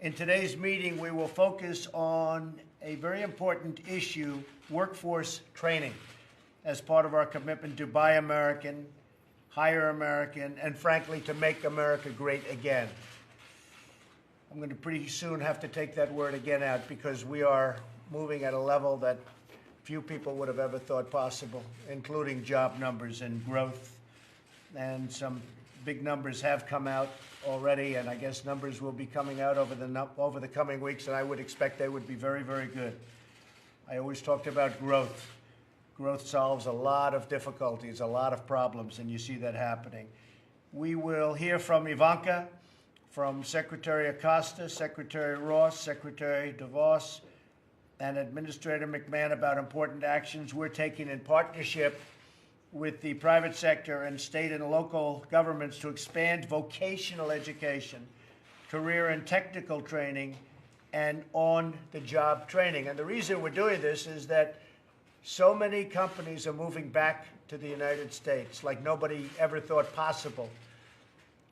In today's meeting, we will focus on a very important issue, workforce training, as part of our commitment to buy American, hire American, and frankly, to make America great again. I'm going to pretty soon have to take that word again out because we are moving at a level that few people would have ever thought possible, including job numbers and growth. And some big numbers have come out already, and I guess numbers will be coming out over the coming weeks, and I would expect they would be very, very good. I always talked about growth. Growth solves a lot of difficulties, a lot of problems, and you see that happening. We will hear from Ivanka, from Secretary Acosta, Secretary Ross, Secretary DeVos, and Administrator McMahon about important actions we're taking in partnership with the private sector and state and local governments to expand vocational education, career and technical training, and on-the-job training. And the reason we're doing this is that so many companies are moving back to the United States like nobody ever thought possible.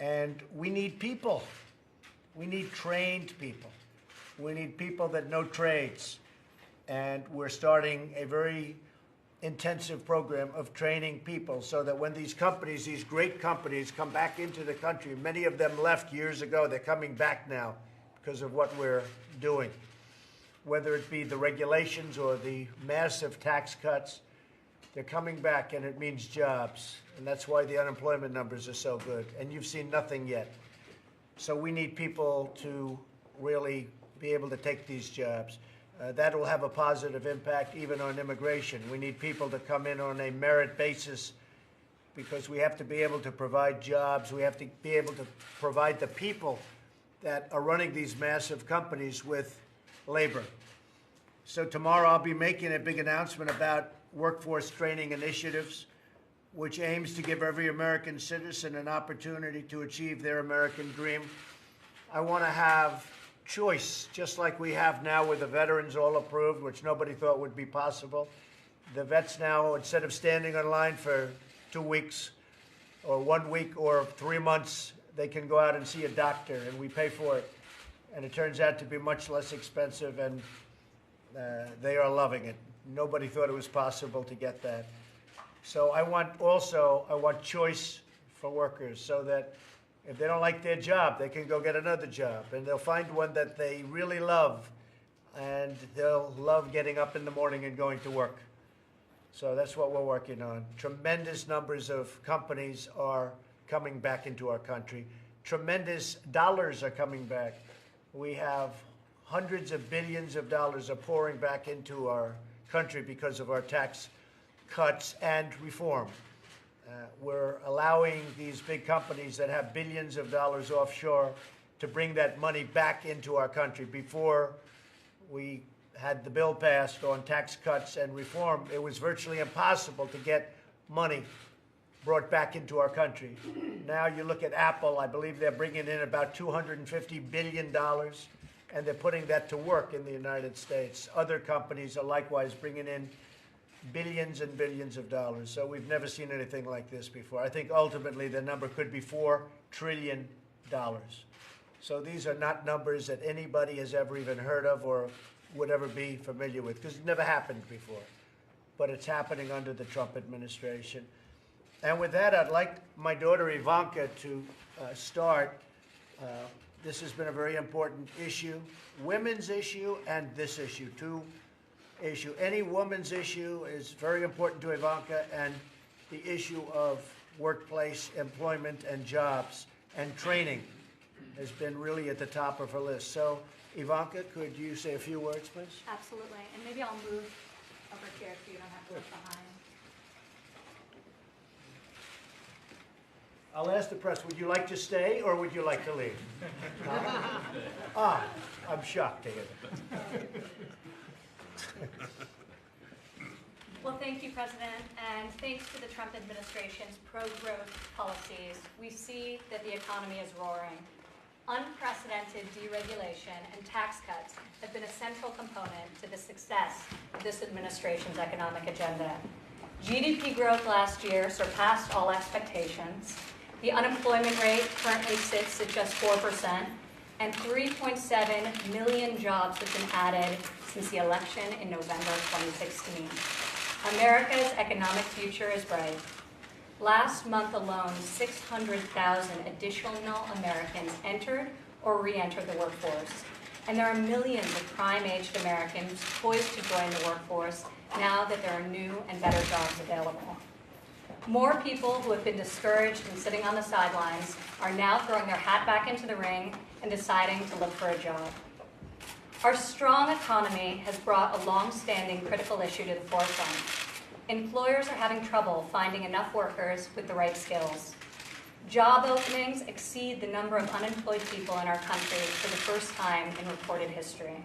And we need people. We need trained people. We need people that know trades. And we're starting a very intensive program of training people so that when these companies, these great companies, come back into the country, many of them left years ago, they're coming back now because of what we're doing. Whether it be the regulations or the massive tax cuts, they're coming back, and it means jobs. And that's why the unemployment numbers are so good. And you've seen nothing yet. So we need people to really be able to take these jobs. That will have a positive impact even on immigration. We need people to come in on a merit basis because we have to be able to provide jobs. We have to be able to provide the people that are running these massive companies with labor. So tomorrow I'll be making a big announcement about workforce training initiatives, which aims to give every American citizen an opportunity to achieve their American dream. I want to have choice, just like we have now with the veterans all approved, which nobody thought would be possible. The vets now, instead of standing in line for 2 weeks or 1 week or 3 months, they can go out and see a doctor, and we pay for it. And it turns out to be much less expensive, and they are loving it. Nobody thought it was possible to get that. So I want choice for workers so that if they don't like their job, they can go get another job, and they'll find one that they really love, and they'll love getting up in the morning and going to work. So that's what we're working on. Tremendous numbers of companies are coming back into our country. Tremendous dollars are coming back. We have hundreds of billions of dollars are pouring back into our country because of our tax cuts and reform. We're allowing these big companies that have billions of dollars offshore to bring that money back into our country. Before we had the bill passed on tax cuts and reform, it was virtually impossible to get money brought back into our country. Now you look at Apple, I believe they're bringing in about $250 billion, and they're putting that to work in the United States. Other companies are likewise bringing in billions and billions of dollars. So we've never seen anything like this before. I think ultimately the number could be $4 trillion. So these are not numbers that anybody has ever even heard of or would ever be familiar with, because it never happened before. But it's happening under the Trump administration. And with that, I'd like my daughter Ivanka to start. This has been a very important issue, women's issue and this issue, too. Any woman's issue is very important to Ivanka, and the issue of workplace employment and jobs and training has been really at the top of her list. So, Ivanka, could you say a few words, please? Absolutely, and maybe I'll move over here so you don't have to look behind. I'll ask the press, would you like to stay or would you like to leave? I'm shocked to hear that. Well, thank you, President, and thanks to the Trump administration's pro-growth policies, we see that the economy is roaring. Unprecedented deregulation and tax cuts have been a central component to the success of this administration's economic agenda. GDP growth last year surpassed all expectations. The unemployment rate currently sits at just 4%, and 3.7 million jobs have been added since the election in November 2016. America's economic future is bright. Last month alone, 600,000 additional Americans entered or re-entered the workforce. And there are millions of prime-aged Americans poised to join the workforce now that there are new and better jobs available. More people who have been discouraged and sitting on the sidelines are now throwing their hat back into the ring and deciding to look for a job. Our strong economy has brought a long-standing critical issue to the forefront. Employers are having trouble finding enough workers with the right skills. Job openings exceed the number of unemployed people in our country for the first time in recorded history.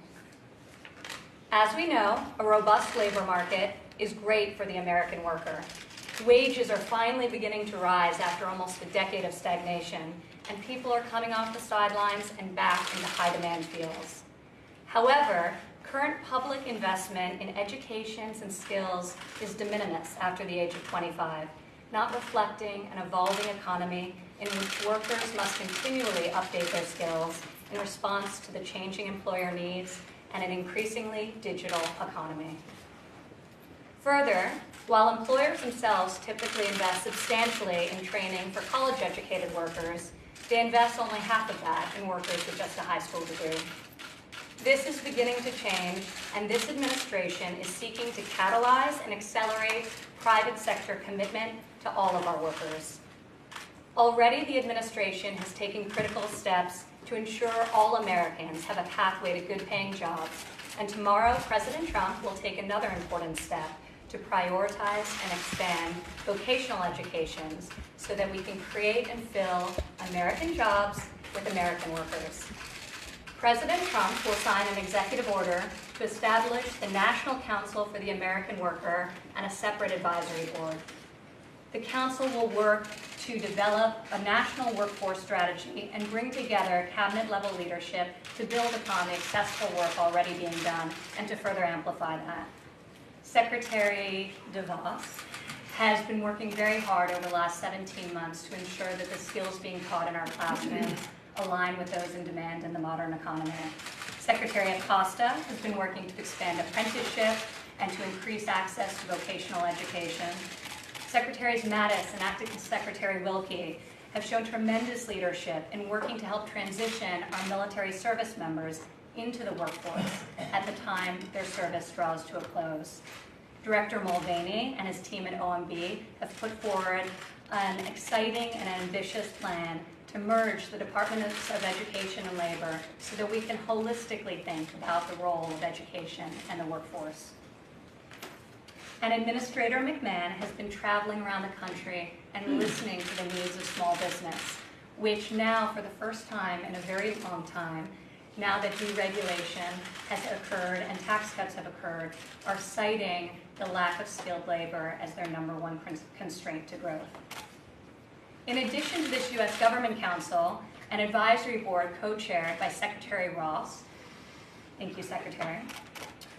As we know, a robust labor market is great for the American worker. Wages are finally beginning to rise after almost a decade of stagnation, and people are coming off the sidelines and back into high-demand fields. However, current public investment in education and skills is de minimis after the age of 25, not reflecting an evolving economy in which workers must continually update their skills in response to the changing employer needs and an increasingly digital economy. Further, while employers themselves typically invest substantially in training for college-educated workers, they invest only half of that in workers with just a high school degree. This is beginning to change, and this administration is seeking to catalyze and accelerate private sector commitment to all of our workers. Already, the administration has taken critical steps to ensure all Americans have a pathway to good-paying jobs, and tomorrow, President Trump will take another important step to prioritize and expand vocational educations so that we can create and fill American jobs with American workers. President Trump will sign an executive order to establish the National Council for the American Worker and a separate advisory board. The council will work to develop a national workforce strategy and bring together cabinet-level leadership to build upon the successful work already being done and to further amplify that. Secretary DeVos has been working very hard over the last 17 months to ensure that the skills being taught in our classrooms align with those in demand in the modern economy. Secretary Acosta has been working to expand apprenticeship and to increase access to vocational education. Secretaries Mattis and Acting Secretary Wilkie have shown tremendous leadership in working to help transition our military service members into the workforce at the time their service draws to a close. Director Mulvaney and his team at OMB have put forward an exciting and ambitious plan to merge the Departments of Education and Labor so that we can holistically think about the role of education and the workforce. And Administrator McMahon has been traveling around the country and listening to the needs of small business, which now, for the first time in a very long time, now that deregulation has occurred and tax cuts have occurred, are citing the lack of skilled labor as their #1 constraint to growth. In addition to this U.S. Government Council, an advisory board co-chaired by Secretary Ross, thank you, Secretary,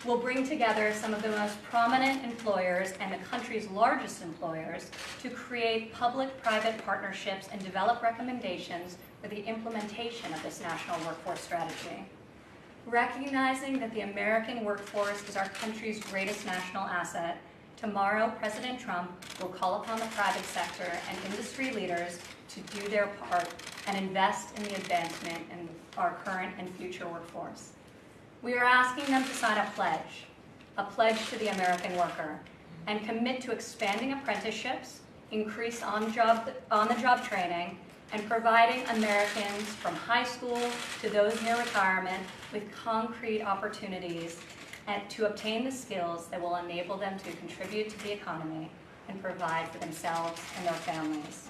will bring together some of the most prominent employers and the country's largest employers to create public-private partnerships and develop recommendations for the implementation of this national workforce strategy. Recognizing that the American workforce is our country's greatest national asset, tomorrow President Trump will call upon the private sector and industry leaders to do their part and invest in the advancement in our current and future workforce. We are asking them to sign a pledge to the American worker, and commit to expanding apprenticeships, increase on-the-job training, and providing Americans from high school to those near retirement with concrete opportunities and to obtain the skills that will enable them to contribute to the economy and provide for themselves and their families.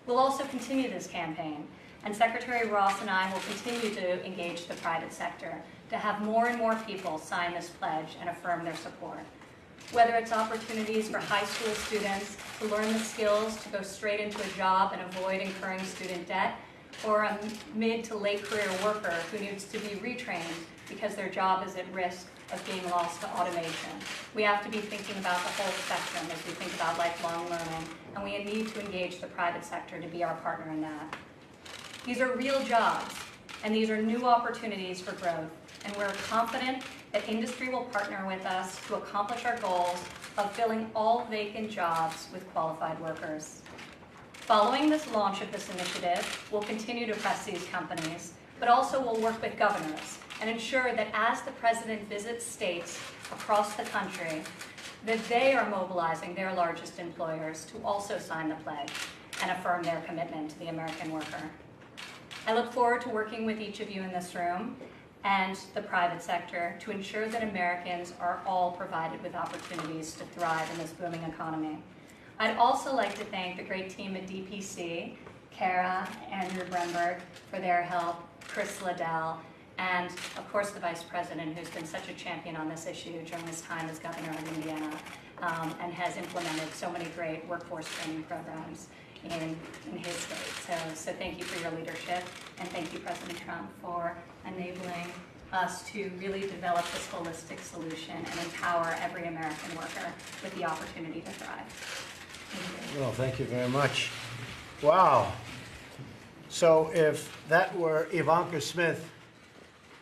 We'll also continue this campaign, and Secretary Ross and I will continue to engage the private sector to have more and more people sign this pledge and affirm their support. Whether it's opportunities for high school students to learn the skills to go straight into a job and avoid incurring student debt, or a mid to late career worker who needs to be retrained because their job is at risk of being lost to automation. We have to be thinking about the whole spectrum as we think about lifelong learning, and we need to engage the private sector to be our partner in that. These are real jobs, And these are new opportunities for growth. And we're confident that industry will partner with us to accomplish our goals of filling all vacant jobs with qualified workers. Following this launch of this initiative, we'll continue to press these companies, but also we'll work with governors and ensure that as the President visits states across the country, that they are mobilizing their largest employers to also sign the pledge and affirm their commitment to the American worker. I look forward to working with each of you in this room and the private sector to ensure that Americans are all provided with opportunities to thrive in this booming economy. I'd also like to thank the great team at DPC, Kara, Andrew Bremberg for their help, Chris Liddell, and of course the Vice President, who's been such a champion on this issue during his time as Governor of Indiana, and has implemented so many great workforce training programs in his state. So thank you for your leadership, and thank you, President Trump, for enabling us to really develop this holistic solution and empower every American worker with the opportunity to thrive. Thank you. Well, thank you very much. Wow. So if that were Ivanka Smith,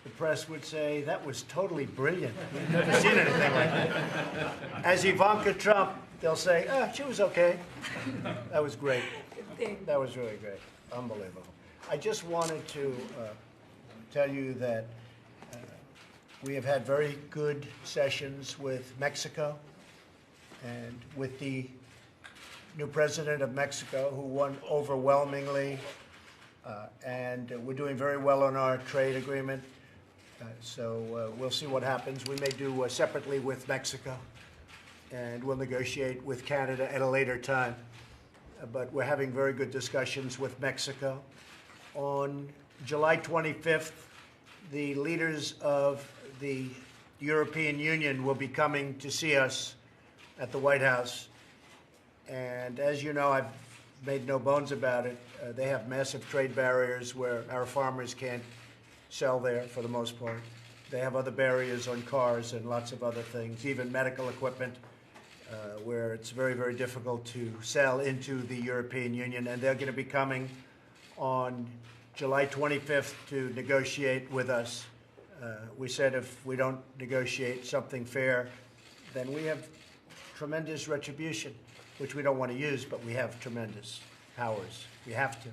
the press would say, that was totally brilliant. We've never seen anything like that. As Ivanka Trump, they'll say, she was okay. That was great. That was really great. Unbelievable. I just wanted to tell you that we have had very good sessions with Mexico and with the new president of Mexico, who won overwhelmingly, and we're doing very well on our trade agreement. So we'll see what happens. We may do separately with Mexico, and we'll negotiate with Canada at a later time. But we're having very good discussions with Mexico. On July 25th, the leaders of the European Union will be coming to see us at the White House. And as you know, I've made no bones about it. They have massive trade barriers where our farmers can't sell there for the most part. They have other barriers on cars and lots of other things, even medical equipment, where it's very, very difficult to sell into the European Union. And they're going to be coming on July 25th to negotiate with us. We said if we don't negotiate something fair, then we have tremendous retribution, which we don't want to use, but we have tremendous powers. We have to,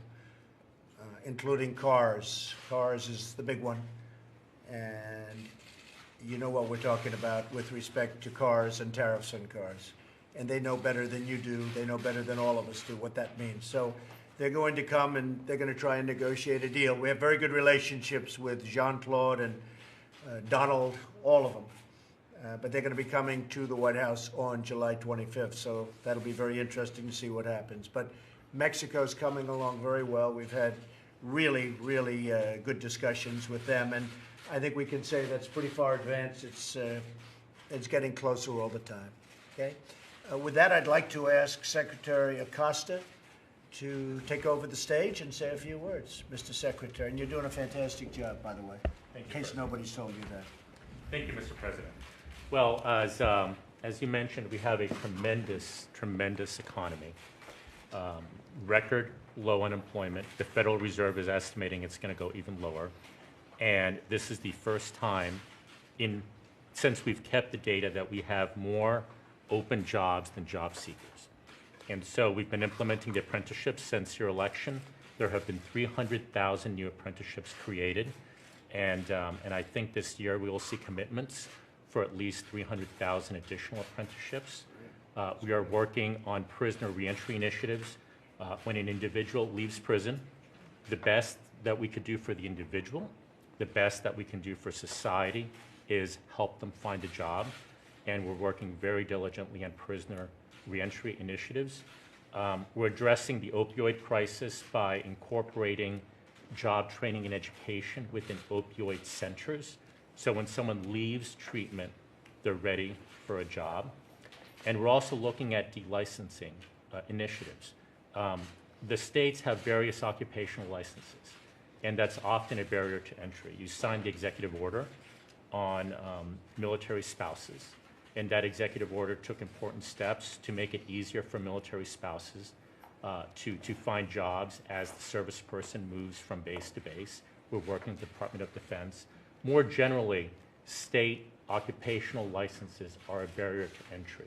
including cars. Cars is the big one. And you know what we're talking about with respect to cars and tariffs on cars. And they know better than you do. They know better than all of us do what that means. So they're going to come and they're going to try and negotiate a deal. We have very good relationships with Jean-Claude and Donald, all of them. But they're going to be coming to the White House on July 25th, so that'll be very interesting to see what happens. But Mexico's coming along very well. We've had really, really good discussions with them, and I think we can say that's pretty far advanced. It's getting closer all the time. Okay. With that, I'd like to ask Secretary Acosta to take over the stage and say a few words, Mr. Secretary. And you're doing a fantastic job, by the way, in case nobody's told you that. Thank you, Mr. President. Well, as you mentioned, we have a tremendous, tremendous economy. Record low unemployment. The Federal Reserve is estimating it's going to go even lower. And this is the first time since we've kept the data that we have more open jobs than job seekers. And so we've been implementing the apprenticeships since your election. There have been 300,000 new apprenticeships created. And I think this year we will see commitments for at least 300,000 additional apprenticeships. We are working on prisoner reentry initiatives. When an individual leaves prison, the best that we could do for the individual, the best that we can do for society is help them find a job. And we're working very diligently on prisoner reentry initiatives. We're addressing the opioid crisis by incorporating job training and education within opioid centers. So when someone leaves treatment, they're ready for a job. And we're also looking at delicensing initiatives. The states have various occupational licenses, and that's often a barrier to entry. You signed the executive order on military spouses, and that executive order took important steps to make it easier for military spouses to find jobs as the service person moves from base to base. We're working with the Department of Defense. More generally, state occupational licenses are a barrier to entry.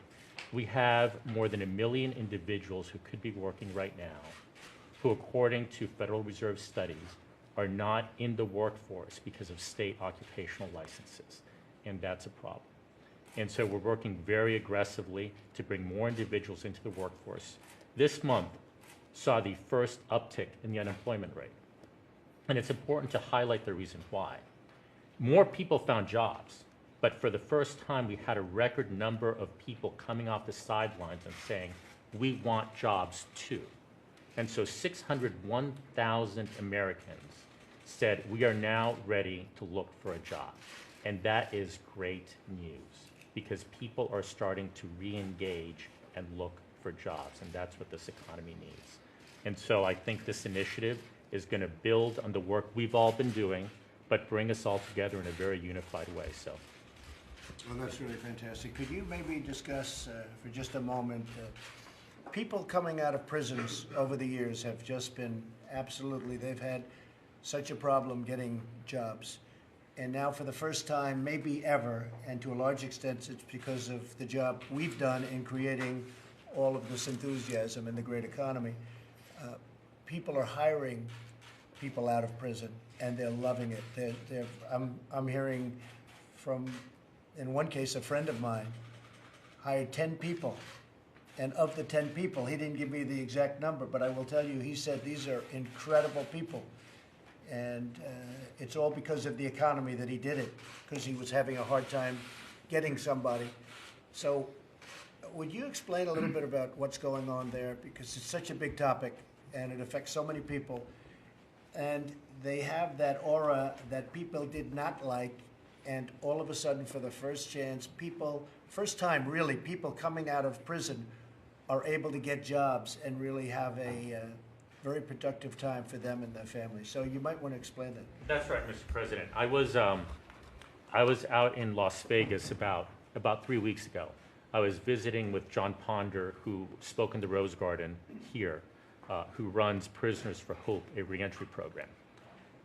We have more than 1 million individuals who could be working right now, who, according to Federal Reserve studies, are not in the workforce because of state occupational licenses, and that's a problem. And so we're working very aggressively to bring more individuals into the workforce. This month saw the first uptick in the unemployment rate, and it's important to highlight the reason why. More people found jobs, but for the first time, we had a record number of people coming off the sidelines and saying, we want jobs too. And so 601,000 Americans said, we are now ready to look for a job. And that is great news, because people are starting to re-engage and look for jobs, and that's what this economy needs. And so I think this initiative is going to build on the work we've all been doing, but bring us all together in a very unified way. So. Well, that's really fantastic. Could you maybe discuss for just a moment, people coming out of prisons over the years have just been absolutely, they've had such a problem getting jobs. And now for the first time, maybe ever, and to a large extent it's because of the job we've done in creating all of this enthusiasm in the great economy, people are hiring people out of prison, and they're loving it. I'm hearing from, in one case, a friend of mine hired 10 people, and of the 10 people, he didn't give me the exact number, but I will tell you, he said these are incredible people. And it's all because of the economy that he did it, because he was having a hard time getting somebody. So would you explain a little bit about what's going on there? Because it's such a big topic, and it affects so many people. And they have that aura that people did not like, and all of a sudden, for the first chance, first time really, people coming out of prison are able to get jobs and really have a very productive time for them and their families. So you might want to explain that. That's right, Mr. President. I was out in Las Vegas about 3 weeks ago. I was visiting with John Ponder, who spoke in the Rose Garden here, who runs Prisoners for Hope, a reentry program.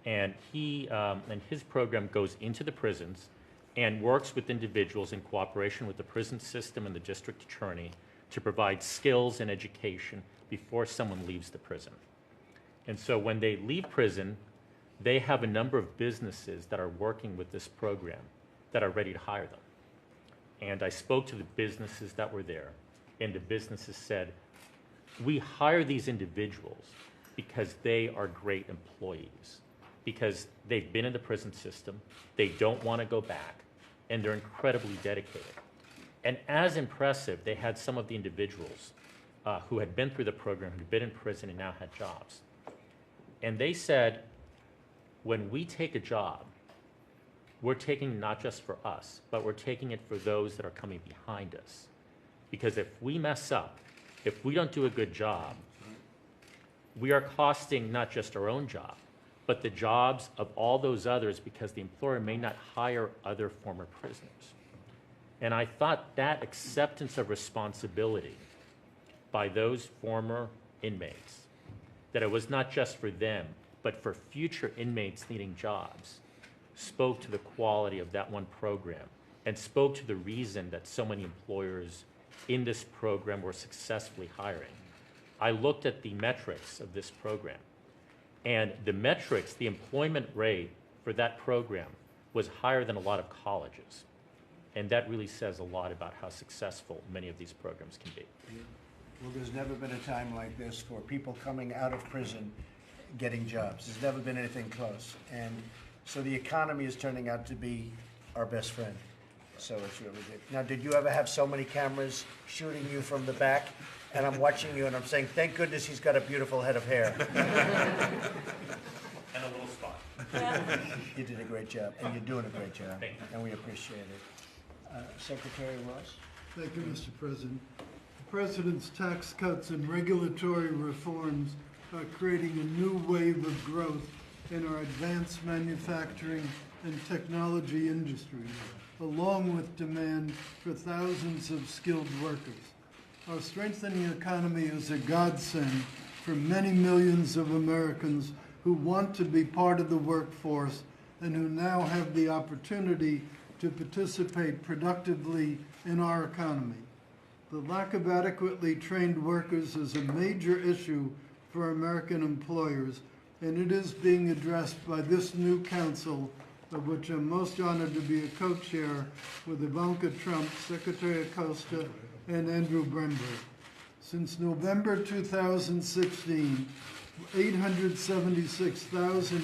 And his program goes into the prisons and works with individuals in cooperation with the prison system and the district attorney to provide skills and education before someone leaves the prison. And so when they leave prison, they have a number of businesses that are working with this program that are ready to hire them. And I spoke to the businesses that were there, and the businesses said, we hire these individuals because they are great employees, because they've been in the prison system, they don't want to go back, and they're incredibly dedicated. And as impressive, they had some of the individuals who had been through the program, who'd been in prison and now had jobs. And they said, when we take a job, we're taking not just for us, but we're taking it for those that are coming behind us. Because if we mess up, if we don't do a good job, we are costing not just our own job, but the jobs of all those others, because the employer may not hire other former prisoners. And I thought that acceptance of responsibility by those former inmates, that it was not just for them, but for future inmates needing jobs, spoke to the quality of that one program and spoke to the reason that so many employers in this program were successfully hiring. I looked at the metrics of this program, and the metrics, the employment rate for that program was higher than a lot of colleges. And that really says a lot about how successful many of these programs can be. Well, there's never been a time like this for people coming out of prison getting jobs. There's never been anything close. And so the economy is turning out to be our best friend. So it's really good. Now, did you ever have so many cameras shooting you from the back? And I'm watching you and I'm saying, thank goodness he's got a beautiful head of hair. And a little spot. You did a great job, and you're doing a great job. Thank you. And we appreciate it. Secretary Ross? Thank you, Mr. President. The President's tax cuts and regulatory reforms are creating a new wave of growth in our advanced manufacturing and technology industries, along with demand for thousands of skilled workers. Our strengthening economy is a godsend for many millions of Americans who want to be part of the workforce and who now have the opportunity to participate productively in our economy. The lack of adequately trained workers is a major issue for American employers, and it is being addressed by this new council, of which I'm most honored to be a co-chair with Ivanka Trump, Secretary Acosta, and Andrew Bremberg. Since November 2016, 876,000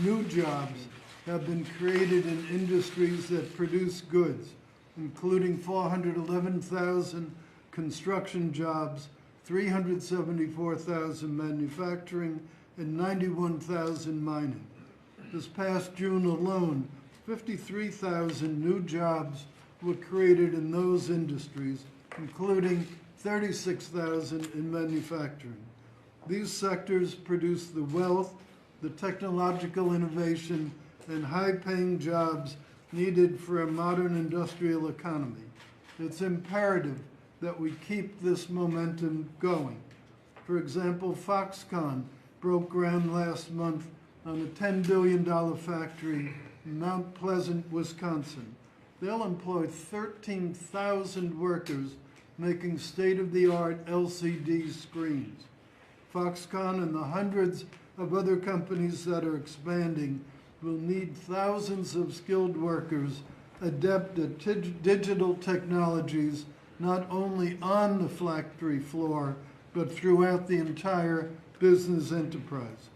new jobs have been created in industries that produce goods, including 411,000 construction jobs, 374,000 manufacturing, and 91,000 mining. This past June alone, 53,000 new jobs were created in those industries, including 36,000 in manufacturing. These sectors produce the wealth, the technological innovation, and high-paying jobs needed for a modern industrial economy. It's imperative that we keep this momentum going. For example, Foxconn broke ground last month on a $10 billion factory in Mount Pleasant, Wisconsin. They'll employ 13,000 workers making state-of-the-art LCD screens. Foxconn and the hundreds of other companies that are expanding will need thousands of skilled workers adept at digital technologies, not only on the factory floor, but throughout the entire business enterprise.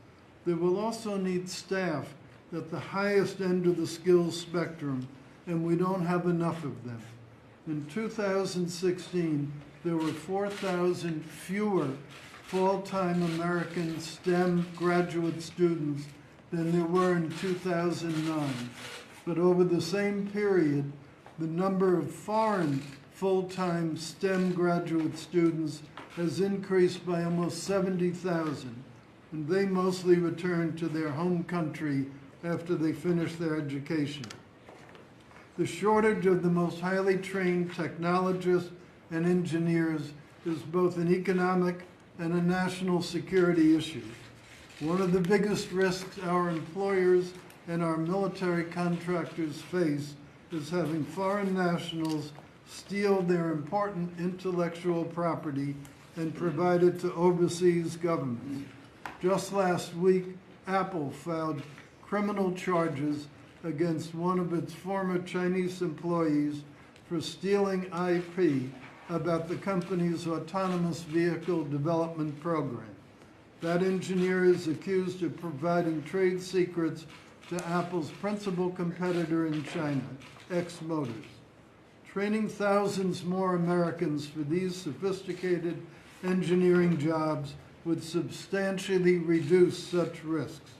They will also need staff at the highest end of the skills spectrum, and we don't have enough of them. In 2016, there were 4,000 fewer full-time American STEM graduate students than there were in 2009. But over the same period, the number of foreign full-time STEM graduate students has increased by almost 70,000, and they mostly return to their home country after they finish their education. The shortage of the most highly trained technologists and engineers is both an economic and a national security issue. One of the biggest risks our employers and our military contractors face is having foreign nationals steal their important intellectual property and provide it to overseas governments. Just last week, Apple filed criminal charges against one of its former Chinese employees for stealing IP about the company's autonomous vehicle development program. That engineer is accused of providing trade secrets to Apple's principal competitor in China, X Motors. Training thousands more Americans for these sophisticated engineering jobs would substantially reduce such risks.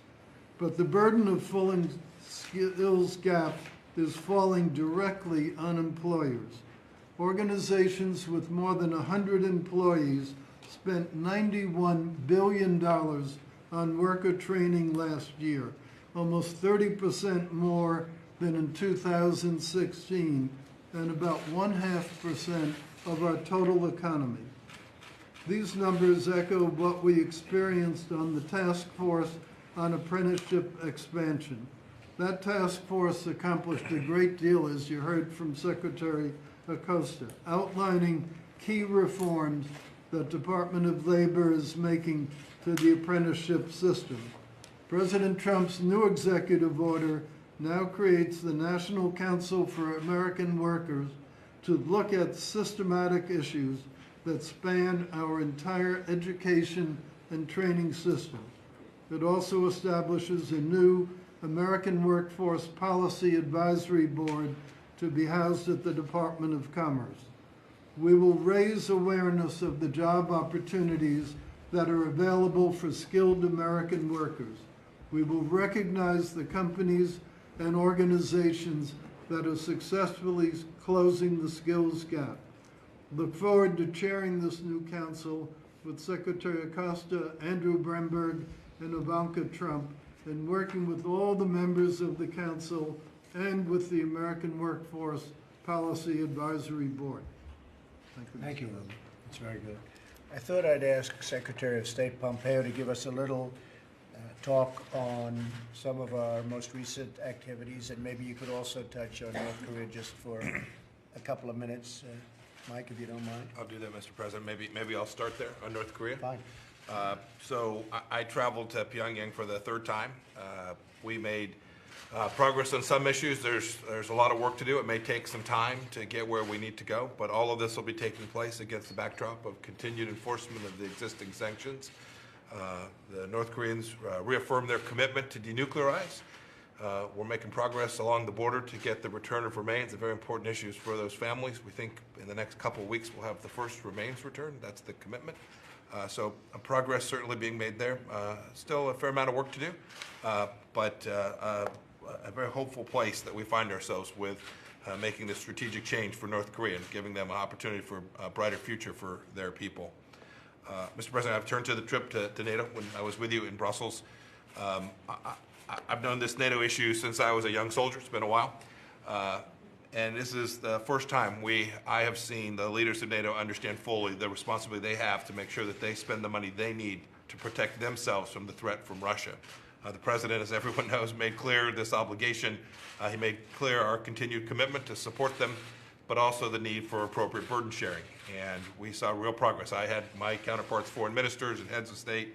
But the burden of filling skills gap is falling directly on employers. Organizations with more than 100 employees spent $91 billion on worker training last year, almost 30% more than in 2016, and about 0.5% of our total economy. These numbers echo what we experienced on the task force on apprenticeship expansion. That task force accomplished a great deal, as you heard from Secretary Acosta, outlining key reforms the Department of Labor is making to the apprenticeship system. President Trump's new executive order now creates the National Council for American Workers to look at systematic issues that span our entire education and training system. It also establishes a new American Workforce Policy Advisory Board to be housed at the Department of Commerce. We will raise awareness of the job opportunities that are available for skilled American workers. We will recognize the companies and organizations that are successfully closing the skills gap. Look forward to chairing this new council with Secretary Acosta, Andrew Bremberg, and Ivanka Trump, and working with all the members of the council and with the American Workforce Policy Advisory Board. Thank you, Willie. That's very good. I thought I'd ask Secretary of State Pompeo to give us a little talk on some of our most recent activities, and maybe you could also touch on North Korea just for a couple of minutes, Mike, if you don't mind. I'll do that, Mr. President. Maybe I'll start there on North Korea. Fine. So I traveled to Pyongyang for the third time. We made progress on some issues. There's a lot of work to do. It may take some time to get where we need to go, but all of this will be taking place against the backdrop of continued enforcement of the existing sanctions. The North Koreans reaffirmed their commitment to denuclearize. We're making progress along the border to get the return of remains, a very important issue for those families. We think in the next couple of weeks we'll have the first remains returned. That's the commitment. So progress certainly being made there. Still a fair amount of work to do, but a very hopeful place that we find ourselves with making this strategic change for North Korea and giving them an opportunity for a brighter future for their people. Mr. President, I've turned to the trip to NATO when I was with you in Brussels. I've known this NATO issue since I was a young soldier. It's been a while. And this is the first time I have seen the leaders of NATO understand fully the responsibility they have to make sure that they spend the money they need to protect themselves from the threat from Russia. The President, as everyone knows, made clear this obligation. He made clear our continued commitment to support them, but also the need for appropriate burden sharing. And we saw real progress. I had my counterparts, foreign ministers and heads of state,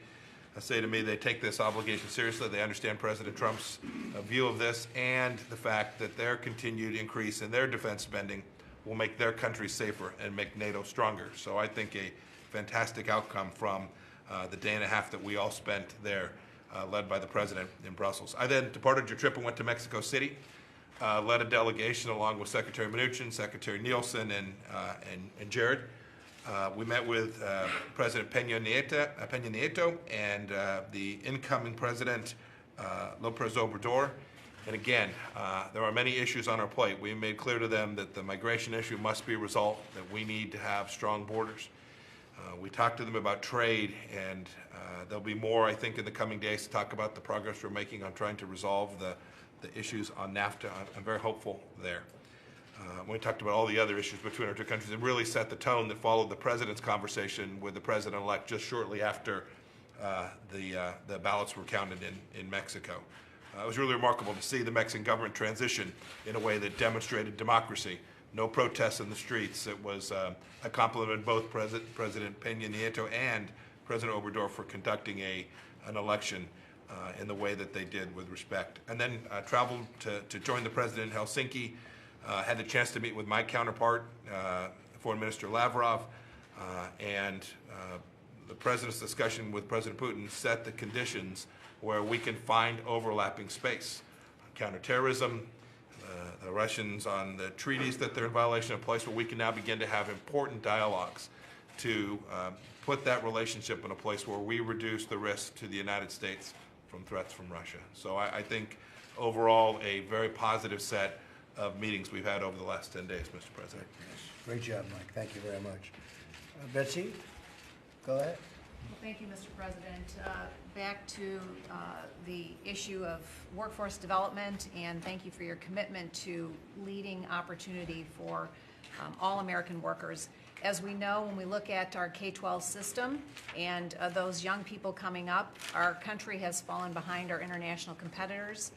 say to me they take this obligation seriously. They understand President Trump's view of this and the fact that their continued increase in their defense spending will make their country safer and make NATO stronger. So I think a fantastic outcome from the day and a half that we all spent there, led by the President in Brussels. I then departed your trip and went to Mexico City, led a delegation along with Secretary Mnuchin, Secretary Nielsen, and Jared. We met with President Peña Nieto and the incoming President López Obrador. And again, there are many issues on our plate. We made clear to them that the migration issue must be resolved, that we need to have strong borders. We talked to them about trade, and there'll be more, I think, in the coming days to talk about the progress we're making on trying to resolve the issues on NAFTA. I'm very hopeful there. We talked about all the other issues between our two countries and really set the tone that followed the President's conversation with the President-elect just shortly after the ballots were counted in Mexico. It was really remarkable to see the Mexican government transition in a way that demonstrated democracy. No protests in the streets. It was a compliment both President Peña Nieto and President Obrador for conducting an election in the way that they did with respect. And then traveled to join the President in Helsinki. Had the chance to meet with my counterpart, Foreign Minister Lavrov, and the President's discussion with President Putin set the conditions where we can find overlapping space. Counterterrorism, the Russians on the treaties that they're in violation of, place where we can now begin to have important dialogues to put that relationship in a place where we reduce the risk to the United States from threats from Russia. So I think overall a very positive set of meetings we've had over the last 10 days, Mr. President. Great job, Mike. Thank you very much. Betsy, go ahead. Well, thank you, Mr. President. Back to the issue of workforce development, and thank you for your commitment to leading opportunity for all American workers. As we know, when we look at our K-12 system and those young people coming up, our country has fallen behind our international competitors.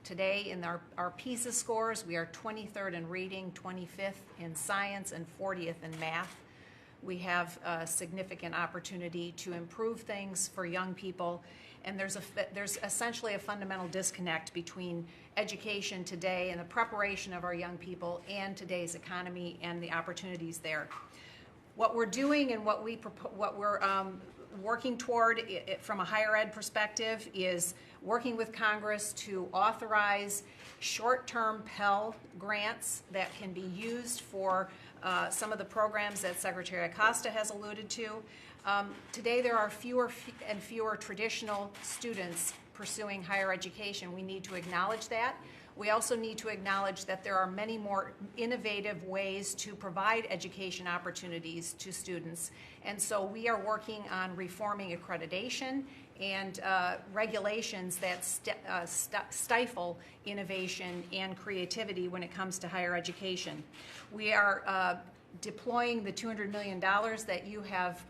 Today, in our PISA scores, we are 23rd in reading, 25th in science, and 40th in math. We have a significant opportunity to improve things for young people, and there's essentially a fundamental disconnect between education today and the preparation of our young people and today's economy and the opportunities there. What we're doing and what we're working toward from a higher ed perspective is working with Congress to authorize short-term Pell Grants that can be used for some of the programs that Secretary Acosta has alluded to. Today there are fewer and fewer traditional students pursuing higher education. We need to acknowledge that. We also need to acknowledge that there are many more innovative ways to provide education opportunities to students. And so we are working on reforming accreditation and regulations that stifle innovation and creativity when it comes to higher education. We are deploying the $200 million that you have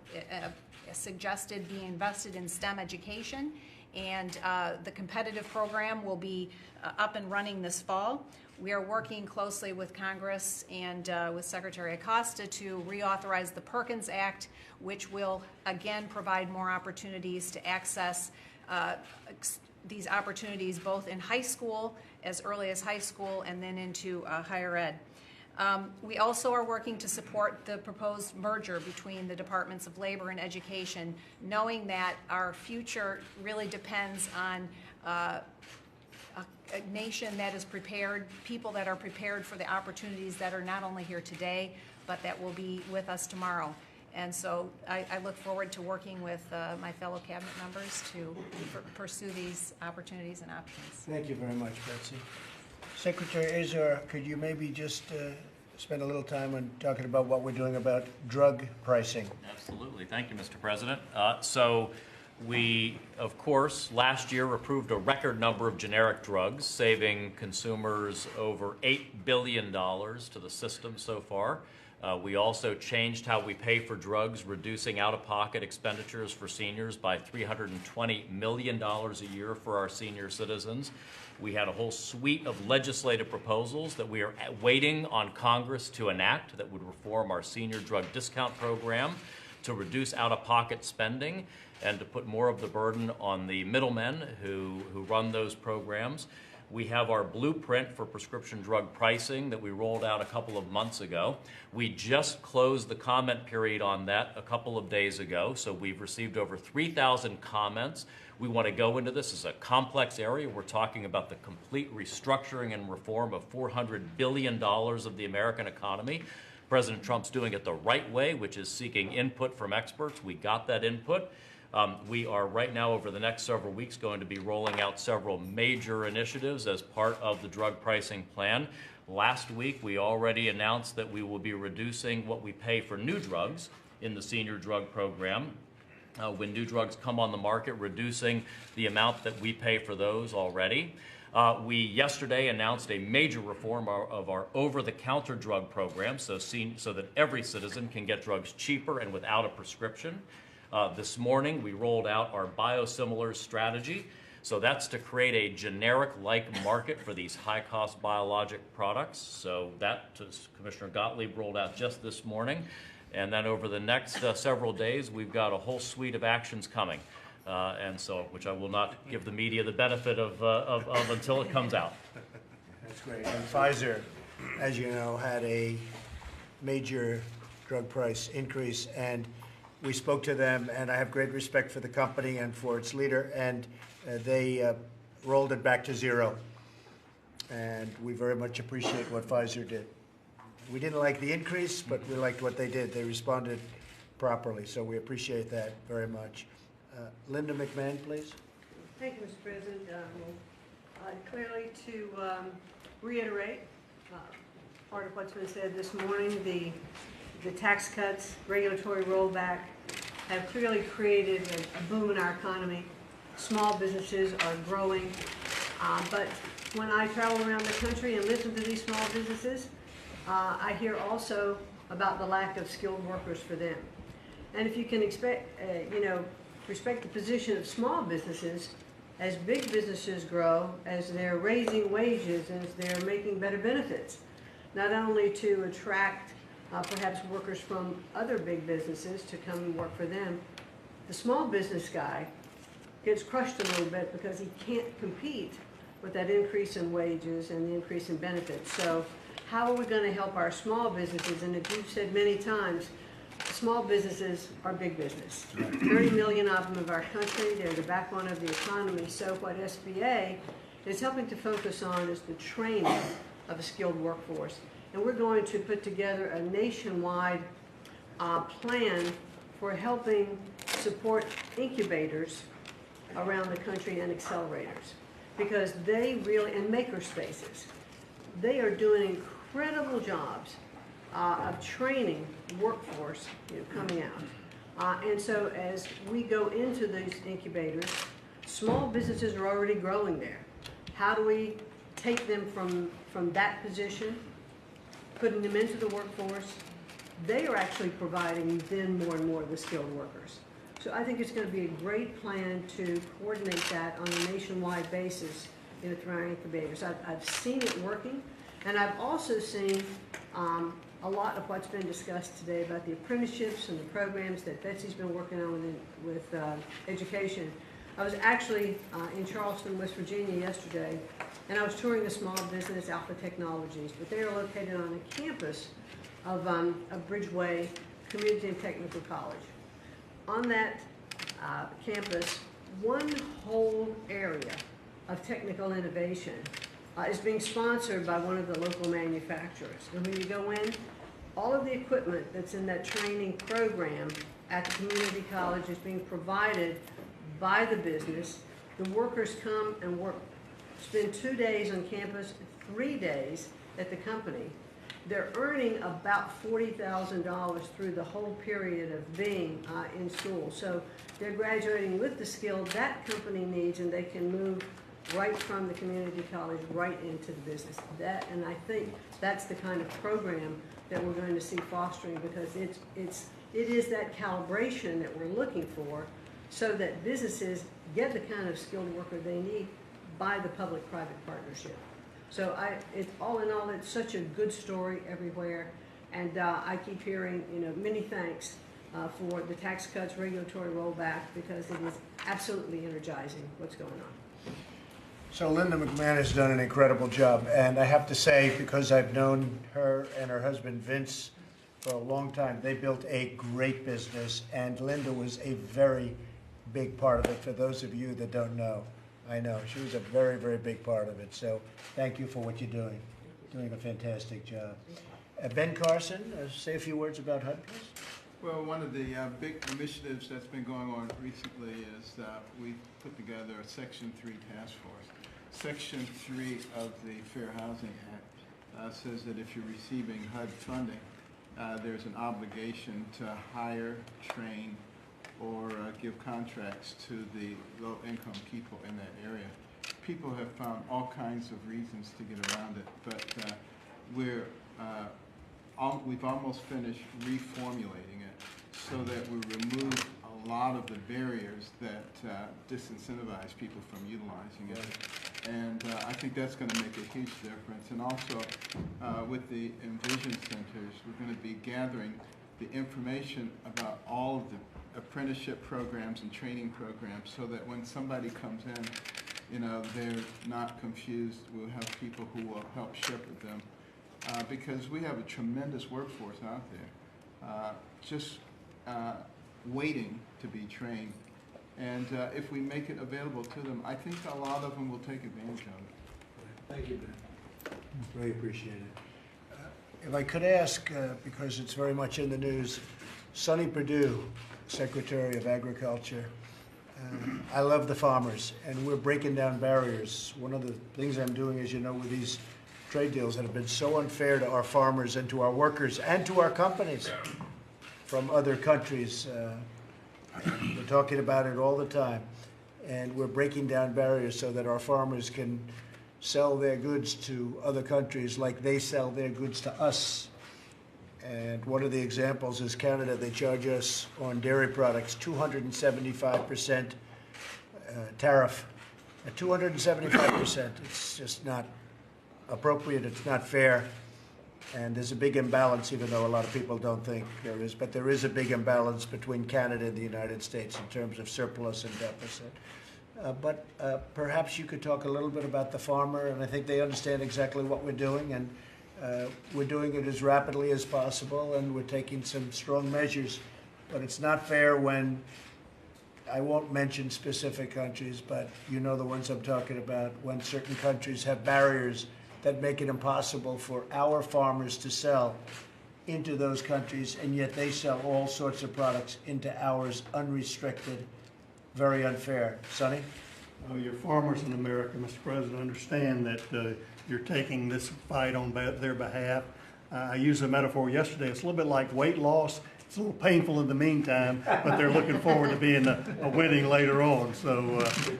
suggested being invested in STEM education. and the competitive program will be up and running this fall. We are working closely with Congress and with Secretary Acosta to reauthorize the Perkins Act, which will again provide more opportunities to access these opportunities both in high school, as early as high school, and then into higher ed. We also are working to support the proposed merger between the Departments of Labor and Education, knowing that our future really depends on a nation that is prepared, people that are prepared for the opportunities that are not only here today, but that will be with us tomorrow. And so I look forward to working with my fellow cabinet members to pursue these opportunities and options. Thank you very much, Betsy. Secretary Azar, could you maybe just spend a little time on talking about what we're doing about drug pricing? Absolutely. Thank you, Mr. President. So we, of course, last year approved a record number of generic drugs, saving consumers over $8 billion to the system so far. We also changed how we pay for drugs, reducing out-of-pocket expenditures for seniors by $320 million a year for our senior citizens. We had a whole suite of legislative proposals that we are waiting on Congress to enact that would reform our senior drug discount program, to reduce out-of-pocket spending, and to put more of the burden on the middlemen who run those programs. We have our blueprint for prescription drug pricing that we rolled out a couple of months ago. We just closed the comment period on that a couple of days ago, so we've received over 3,000 comments. We want to go into this as a complex area. We're talking about the complete restructuring and reform of $400 billion of the American economy. President Trump's doing it the right way, which is seeking input from experts. We got that input. We are right now, over the next several weeks, going to be rolling out several major initiatives as part of the drug pricing plan. Last week, we already announced that we will be reducing what we pay for new drugs in the senior drug program. When new drugs come on the market, reducing the amount that we pay for those already. We yesterday announced a major reform of our over-the-counter drug program so that every citizen can get drugs cheaper and without a prescription. This morning, we rolled out our biosimilars strategy. So that's to create a generic-like market for these high-cost biologic products. So that, Commissioner Gottlieb rolled out just this morning. And then over the next several days, we've got a whole suite of actions coming. Which I will not give the media the benefit of until it comes out. That's great. And Pfizer, as you know, had a major drug price increase, and we spoke to them, and I have great respect for the company and for its leader, and they rolled it back to zero. And we very much appreciate what Pfizer did. We didn't like the increase, but we liked what they did. They responded properly, so we appreciate that very much. Linda McMahon, please. Thank you, Mr. President. Clearly, to reiterate part of what's been said this morning, the tax cuts, regulatory rollback have clearly created a boom in our economy. Small businesses are growing, but when I travel around the country and listen to these small businesses, I hear also about the lack of skilled workers for them. And if you can respect the position of small businesses, as big businesses grow, as they're raising wages, as they're making better benefits, not only to attract perhaps workers from other big businesses to come and work for them, the small business guy gets crushed a little bit because he can't compete with that increase in wages and the increase in benefits. So how are we going to help our small businesses? And as you've said many times, small businesses are big business. 30 million of them of our country. They're the backbone of the economy. So what SBA is helping to focus on is the training of a skilled workforce. And we're going to put together a nationwide plan for helping support incubators around the country and accelerators. Because they really, and maker spaces, they are doing incredible jobs of training workforce coming out. And so as we go into these incubators, small businesses are already growing there. How do we take them from that position, putting them into the workforce? They are actually providing then more and more of the skilled workers. So I think it's going to be a great plan to coordinate that on a nationwide basis through incubators. I've seen it working, and I've also seen a lot of what's been discussed today about the apprenticeships and the programs that Betsy's been working on with education. I was actually in Charleston, West Virginia yesterday, and I was touring the small business Alpha Technologies, but they are located on a campus of Bridgeway Community and Technical College. On that campus, one whole area of technical innovation is being sponsored by one of the local manufacturers. And when you go in, all of the equipment that's in that training program at the community college is being provided by the business. The workers come and spend 2 days on campus, 3 days at the company. They're earning about $40,000 through the whole period of being in school. So they're graduating with the skill that company needs, and they can move right from the community college right into the business. And I think that's the kind of program that we're going to see fostering, because it is that calibration that we're looking for, so that businesses get the kind of skilled worker they need by the public-private partnership. So all in all, it's such a good story everywhere, and I keep hearing, many thanks for the tax cuts, regulatory rollback, because it is absolutely energizing what's going on. So Linda McMahon has done an incredible job, and I have to say, because I've known her and her husband Vince for a long time, they built a great business, and Linda was a very big part of it. For those of you that don't know, I know she was a very, very big part of it. So thank you for what you're doing a fantastic job. Ben Carson, say a few words about HUD, please. Well, one of the big initiatives that's been going on recently is we've put together a Section 3 task force. Section 3 of the Fair Housing Act says that if you're receiving HUD funding, there's an obligation to hire, train, or give contracts to the low-income people in that area. People have found all kinds of reasons to get around it, but we've almost finished reformulating it so that we remove a lot of the barriers that disincentivize people from utilizing it. And I think that's going to make a huge difference. And also, with the Envision Centers, we're going to be gathering the information about all of the apprenticeship programs and training programs, so that when somebody comes in, they're not confused. We'll have people who will help shepherd them, because we have a tremendous workforce out there, just waiting to be trained. And if we make it available to them, I think a lot of them will take advantage of it. Thank you, Ben. Really appreciate it. If I could ask, because it's very much in the news, Sonny Perdue, Secretary of Agriculture. I love the farmers, and we're breaking down barriers. One of the things I'm doing, as you know, with these trade deals that have been so unfair to our farmers and to our workers and to our companies from other countries. We're talking about it all the time, and we're breaking down barriers so that our farmers can sell their goods to other countries like they sell their goods to us. And one of the examples is Canada. They charge us on dairy products 275% tariff. At 275%, it's just not appropriate. It's not fair. And there's a big imbalance, even though a lot of people don't think there is. But there is a big imbalance between Canada and the United States in terms of surplus and deficit. But perhaps you could talk a little bit about the farmer, and I think they understand exactly what we're doing, and we're doing it as rapidly as possible, and we're taking some strong measures. But it's not fair when, I won't mention specific countries, but you know the ones I'm talking about, when certain countries have barriers that make it impossible for our farmers to sell into those countries, and yet they sell all sorts of products into ours unrestricted. Very unfair. Sonny? Your farmers in America, Mr. President, understand that you're taking this fight on their behalf. I used a metaphor yesterday. It's a little bit like weight loss. It's a little painful in the meantime, but they're looking forward to being a winning later on. So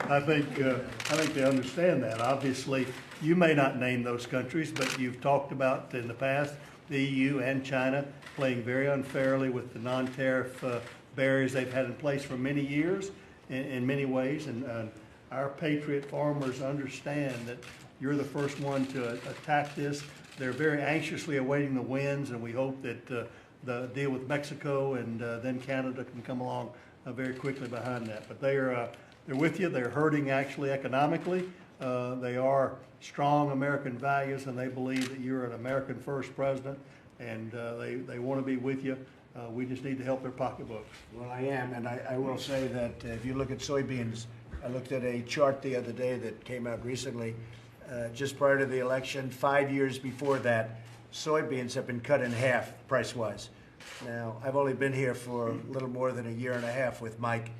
I think they understand that. Obviously, you may not name those countries, but you've talked about in the past the EU and China playing very unfairly with the non-tariff barriers they've had in place for many years in many ways. And our patriot farmers understand that you're the first one to attack this. They're very anxiously awaiting the wins, and we hope that the deal with Mexico and then Canada can come along very quickly behind that. But they're with you. They're hurting actually economically. They are strong American values, and they believe that you're an American first president, and they want to be with you. We just need to help their pocketbooks. Well, I am, and I will say that if you look at soybeans, I looked at a chart the other day that came out recently, just prior to the election. 5 years before that, soybeans have been cut in half price-wise. Now, I've only been here for a little more than a year and a half with Mike,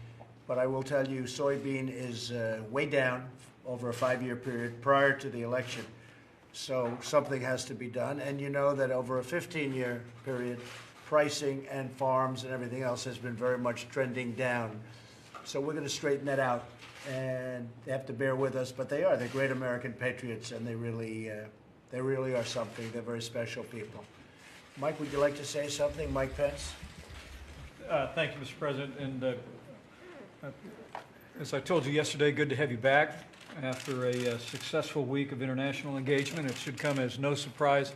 but I will tell you soybean is way down over a 5-year period prior to the election. So something has to be done, and you know that over a 15-year period, pricing and farms and everything else has been very much trending down. So we're going to straighten that out, and they have to bear with us, but they are. They're great American patriots, and they really are something. They're very special people. Mike, would you like to say something? Mike Pence? Thank you, Mr. President. And as I told you yesterday, good to have you back after a successful week of international engagement. It should come as no surprise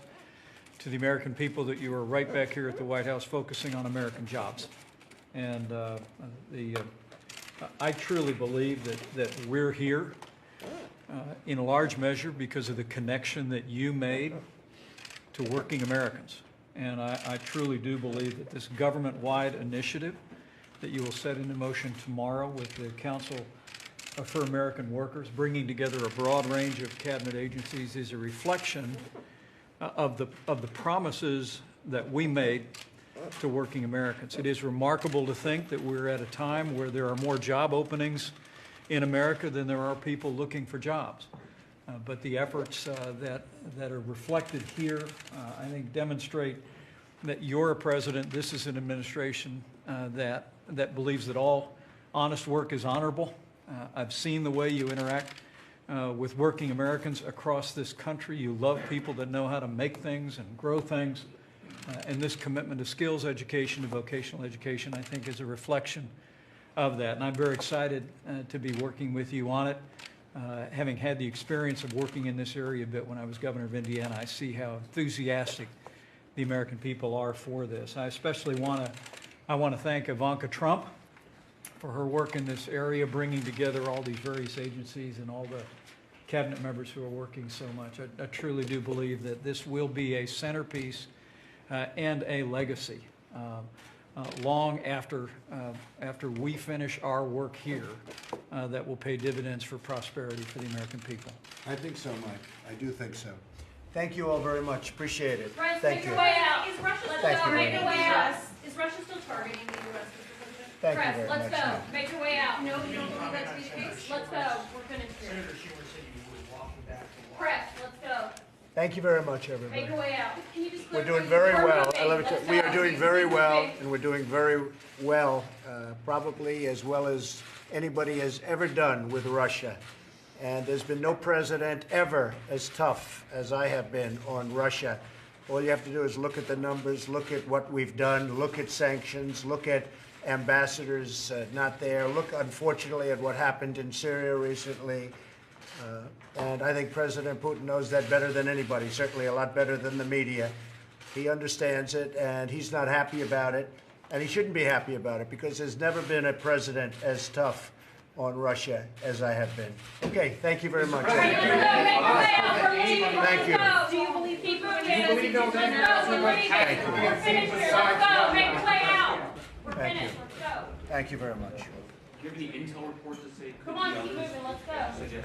to the American people that you are right back here at the White House focusing on American jobs. And I truly believe that we're here in a large measure because of the connection that you made to working Americans. And I truly do believe that this government-wide initiative that you will set into motion tomorrow with the Council for American Workers, bringing together a broad range of cabinet agencies, is a reflection of the promises that we made to working Americans. It is remarkable to think that we're at a time where there are more job openings in America than there are people looking for jobs. But the efforts that are reflected here, I think, demonstrate that you're a president. This is an administration that believes that all honest work is honorable. I've seen the way you interact with working Americans across this country. You love people that know how to make things and grow things. And this commitment to skills education, to vocational education, I think is a reflection of that. And I'm very excited to be working with you on it. Having had the experience of working in this area a bit when I was governor of Indiana, I see how enthusiastic the American people are for this. I especially want to thank Ivanka Trump for her work in this area, bringing together all these various agencies and all the cabinet members who are working so much. I truly do believe that this will be a centerpiece and a legacy long after we finish our work here that will pay dividends for prosperity for the American people. I think so, Mike. I do think so. Thank you all very much. Appreciate it. Thank you. Way out. Is Russia still Thank you targeting very the much. U.S.? Is Russia still targeting the U.S. Thank you Press, very let's much. go. Mike. Make your way out. No, you don't believe that to be the case? Let's go. We're finished here. Senator Schumer said you would walk me back to Press, let's go. Thank you very much, Make everybody. your way out. Can you just We're clarify? doing very We're well. moving. I love it. Let's We go. are doing Keep very well, moving. and we're doing very well, probably as well as anybody has ever done with Russia. And there's been no president ever as tough as I have been on Russia. All you have to do is look at the numbers, look at what we've done, look at sanctions, look at ambassadors not there, look, unfortunately, at what happened in Syria recently. And I think President Putin knows that better than anybody, certainly a lot better than the media. He understands it, and he's not happy about it. And he shouldn't be happy about it, because there's never been a president as tough on Russia as I have been. Okay, thank you very much. Make your way out. We're leaving. Thank you. Let's go. Do you believe Keep moving. Do you believe no Let's go. We're leaving. We're finished here. Let's go. Make your way out. We're Thank finished. you. Let's go. Thank you very much. Do you have any intel reports to say? Come on, keep moving. Let's go.